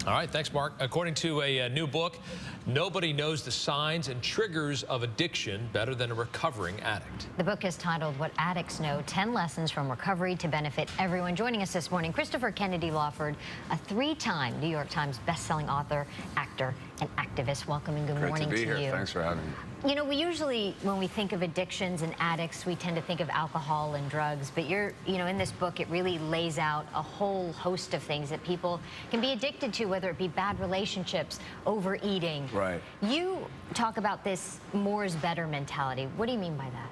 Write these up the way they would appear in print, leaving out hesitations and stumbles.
All right, thanks, Mark. According to a new book, nobody knows the signs and triggers of addiction better than a recovering addict. The book is titled What Addicts Know, 10 Lessons from Recovery to Benefit Everyone. Joining us this morning, Christopher Kennedy Lawford, a 3-time New York Times bestselling author, actor, and activist. Welcome and good morning to you. Great to be here. Thanks for having me. You know, we usually, when we think of addictions and addicts, we tend to think of alcohol and drugs, but in this book, it really lays out a whole host of things that people can be addicted to, whether it be bad relationships, overeating. Right. You talk about this more is better mentality. What do you mean by that?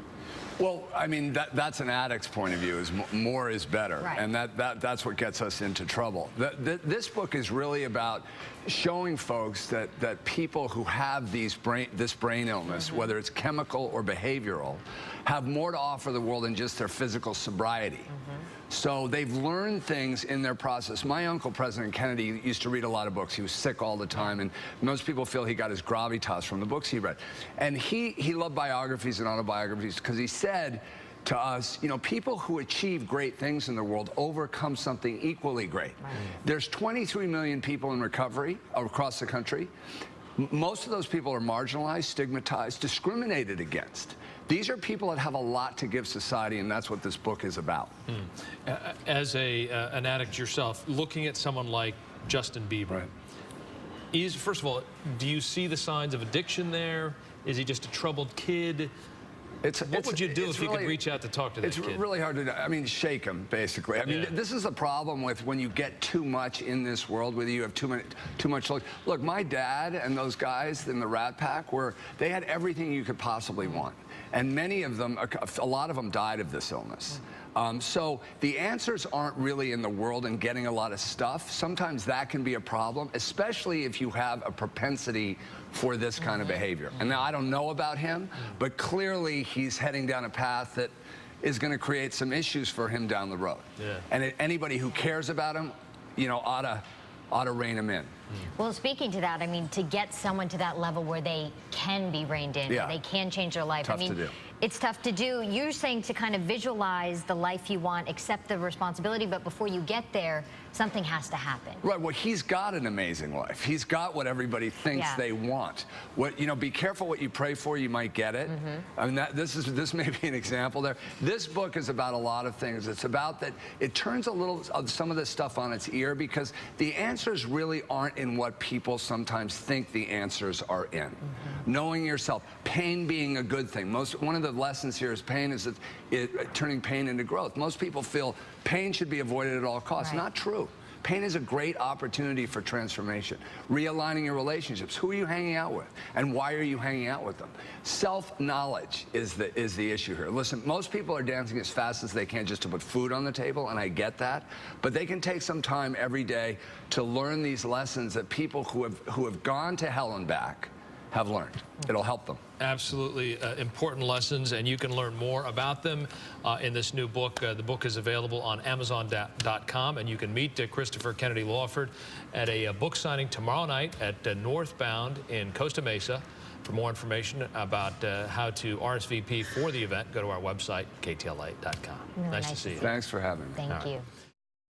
Well, I mean, that's an addict's point of view, is more is better. Right. And that's what gets us into trouble. This book is really about showing folks that people who have this brain illness, whether it's chemical or behavioral, have more to offer the world than just their physical sobriety. So they've learned things in their process. My uncle, President Kennedy, used to read a lot of books. He was sick all the time, and most people feel he got his gravitas from the books he read. And he loved biographies and autobiographies because he said to us, you know, people who achieve great things in the world overcome something equally great. Right. There's 23 million people in recovery across the country. Most of those people are marginalized, stigmatized, discriminated against. These are people that have a lot to give society, and that's what this book is about. As an addict yourself, looking at someone like Justin Bieber, right. First of all, do you see the signs of addiction there? Is he just a troubled kid? What would you do if you could reach out to talk to that kid? It's really hard to do. I mean, shake him, basically. I mean, this is the problem with when you get too much in this world, whether you have too much. Look, my dad and those guys in the Rat Pack, they had everything you could possibly want. And many of them, a lot of them died of this illness. So the answers aren't really in the world and getting a lot of stuff. Sometimes that can be a problem, especially if you have a propensity for this kind of behavior. And now I don't know about him, but clearly he's heading down a path that is going to create some issues for him down the road. Yeah. And anybody who cares about him, you know, ought to rein him in. Well, speaking to that, I mean, to get someone to that level where they can be reined in, where they can change their life. Tough to do. It's tough to do. You're saying to kind of visualize the life you want, accept the responsibility, but before you get there, something has to happen. Right. Well, he's got an amazing life. He's got what everybody thinks they want. Be careful what you pray for. You might get it. I mean, this may be an example there. This book is about a lot of things. It's about that it turns a little of some of this stuff on its ear, because the answers really aren't in what people sometimes think the answers are in. Knowing yourself, pain being a good thing. One of the lessons here is pain is turning pain into growth. Most people feel pain should be avoided at all costs. Not true. Pain is a great opportunity for transformation. Realigning your relationships. Who are you hanging out with? And why are you hanging out with them? Self-knowledge is the issue here. Listen, most people are dancing as fast as they can just to put food on the table, and I get that. But they can take some time every day to learn these lessons that people who have gone to hell and back have learned. It'll help them. Absolutely important lessons, and you can learn more about them in this new book. The book is available on Amazon.com, and you can meet Christopher Kennedy Lawford at a book signing tomorrow night at Northbound in Costa Mesa. For more information about how to RSVP for the event, go to our website, KTLA.com. Really nice to see you. Thanks for having me. Thank you.